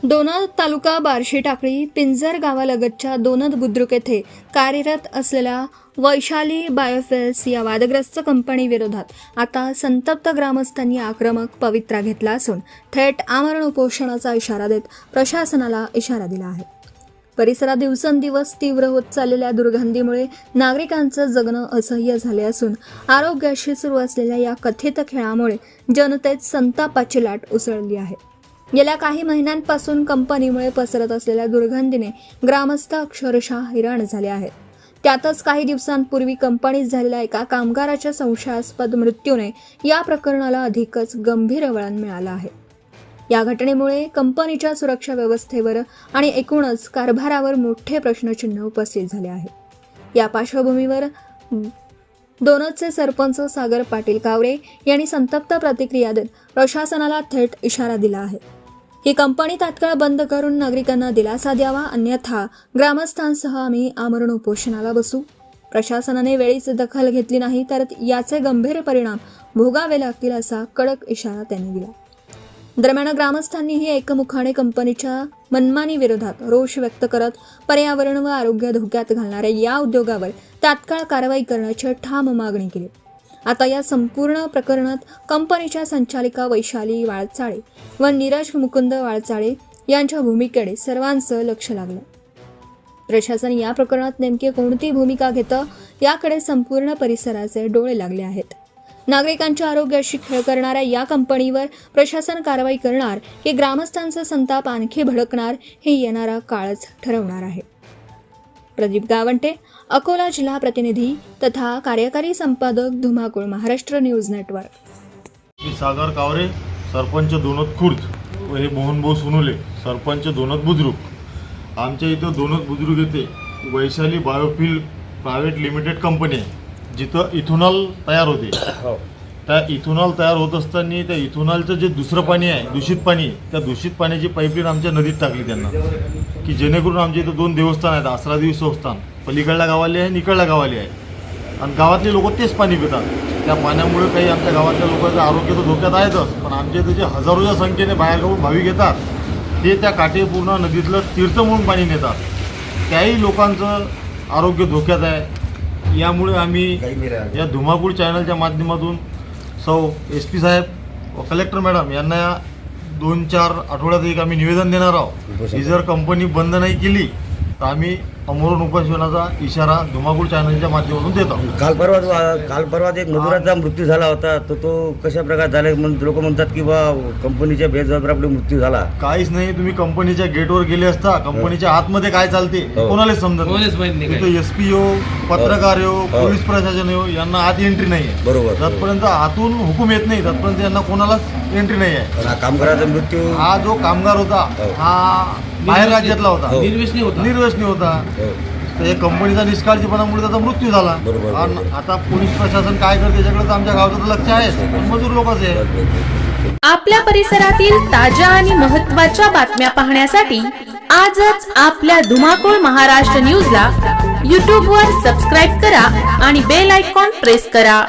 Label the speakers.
Speaker 1: दोनद तालुका बार्शी टाकळी पिंजर गावालगतच्या दोनद बुद्रुक येथे कार्यरत असलेल्या वैशाली बायोफेल्स या वादग्रस्त कंपनी विरोधात आता संतप्त ग्रामस्थांनी आक्रमक पवित्रा घेतला असून थेट आमरण उपोषणाचा इशारा देत प्रशासनाला इशारा दिला आहे। परिसरात दिवसेंदिवस तीव्र होत चाललेल्या दुर्गंधीमुळे नागरिकांचं जगणं असह्य झाले असून आरोग्याशी सुरू असलेल्या या कथित खेळामुळे जनतेत संतापाची लाट उसळली आहे। गेल्या काही महिन्यांपासून कंपनीमुळे पसरत असलेल्या दुर्गंधीने ग्रामस्थ अक्षरशः हैराण झाले आहेत। त्यातच काही दिवसांपूर्वी कंपनीत झालेल्या एका कामगाराच्या संशयास्पद मृत्यूने या प्रकरणाला अधिकच गंभीर वळण मिळालं आहे। या घटनेमुळे कंपनीच्या सुरक्षा व्यवस्थेवर आणि एकूणच कारभारावर मोठे प्रश्नचिन्ह उपस्थित झाले आहे। या पार्श्वभूमीवर दोनदचे सरपंच सागर पाटील कावरे यांनी संतप्त प्रतिक्रिया देत प्रशासनाला थेट इशारा दिला आहे। ही कंपनी तात्काळ बंद करून नागरिकांना दिलासा द्यावा, अन्यथा ग्रामस्थांसह आम्ही आमरण उपोषणाला बसू। प्रशासनाने वेळीच दखल घेतली नाही तर याचे गंभीर परिणाम भोगावे लागतील असा कडक इशारा त्यांनी दिला। दरम्यान ग्रामस्थांनीही एकमुखाने कंपनीच्या मनमानी विरोधात रोष व्यक्त करत पर्यावरण व आरोग्य धोक्यात घालणाऱ्या या उद्योगावर तात्काळ कारवाई करण्याची ठाम मागणी केली। आता या संपूर्ण प्रकरणात कंपनीच्या संचालिका वैशाली वाळचाळे व नीरज मुकुंद वाळचाळे यांच्या भूमिकेकडे सर्वांचं लक्ष लागलं। प्रशासन या प्रकरणात नेमकी कोणती भूमिका घेतं याकडे संपूर्ण परिसराचे डोळे लागले आहेत। नागरिकांच्या आरोग्याशी खेळ करणाऱ्या या कंपनीवर प्रशासन कारवाई करणार की ग्रामस्थांचा संताप आणखी भडकणार हे येणारा काळच ठरवणार आहे। प्रदीप गावंटे, अकोला जिल्हा प्रतिनिधी तथा कार्यकारी संपादक, धुमाकूळ, महाराष्ट्र न्यूज नेटवर्क।
Speaker 2: मी सागर कावरे, सरपंच दोनद खुर्द व हे मोहनभाऊ सोनुले, सरपंच दोनद बुद्रुक। आमच्या इथं दोनद बुद्रुक येथे वैशाली बायोफिल प्रायव्हेट लिमिटेड कंपनी आहे, जिथं इथेनॉल तयार होते। त्या इथेनॉल तयार होत असताना त्या इथेनॉलचं जे दुसरं पाणी आहे, दूषित पाणी, त्या दूषित पाण्याची पाईपलाईन आमच्या नदीत टाकली त्यांना, की जेणेकरून आमच्या इथं दोन देवस्थान आहेत, आसरादेवी संस्थान पलीकडल्या गावाले आहे, इकडल्या गावाले आहे, आणि गावातले लोक तेच पाणी पितात। त्या पाण्यामुळे काही आमच्या गावातल्या लोकांचं आरोग्य तर धोक्यात आहेतच, पण आमच्या इथं जे हजारोच्या संख्येने बाहेरगावून भाविक येतात ते त्या काटेपूर्ण नदीतलं तीर्थ म्हणून पाणी नेतात, त्याही लोकांचं आरोग्य धोक्यात आहे। यामुळे आम्ही या धुमाकूळ चॅनलच्या माध्यमातून सौ SP साहेब व कलेक्टर मॅडम यांना 2-4 आठवड्यात एक आम्ही निवेदन देणार आहोत। ही जर कंपनी बंद नाही केली तर आम्ही आमरण उपोषणाचा इशारा धुमाकूळ चॅनलच्या माध्यमातून देत आहोत।
Speaker 3: काल परवा एक मजुराचा मृत्यू झाला होता, तो कशा प्रकारे झाला? लोक म्हणतात की बा कंपनीच्या बेजबाबदार आपला मृत्यू झाला।
Speaker 2: काहीच नाही, तुम्ही कंपनीच्या गेटवर गेले असता, कंपनीच्या आतमध्ये काय चालते कोणालाच समजत नाही। तिथे SP हो, पत्रकार हो, पोलीस प्रशासन हो, यांना आत एंट्री नाही आहे।
Speaker 3: बरोबर,
Speaker 2: जतपर्यंत आतून हुकूम येत नाही तत्पर्यंत यांना कोणालाच एंट्री नाही आहे।
Speaker 3: कामगाराचा मृत्यू,
Speaker 2: हा जो कामगार होता हा बाहेर राज्यातला होता, निर्व्यसनी होता, तर हे कंपनीचा निष्काळजीपणामुळे त्याचा मृत्यू झाला। आणि आता पोलीस प्रशासन काय करते त्याच्याकडे आमच्या गावाचं लक्ष आहे, पण मजूर लोकांचे आहे।
Speaker 4: आपल्या परिसरातील ताज्या आणि महत्त्वाच्या बातम्या पाहण्यासाठी आजच आपल्या धुमाकूळ महाराष्ट्र न्यूजला YouTube वर सबस्क्राईब करा आणि बेल आयकॉन प्रेस करा।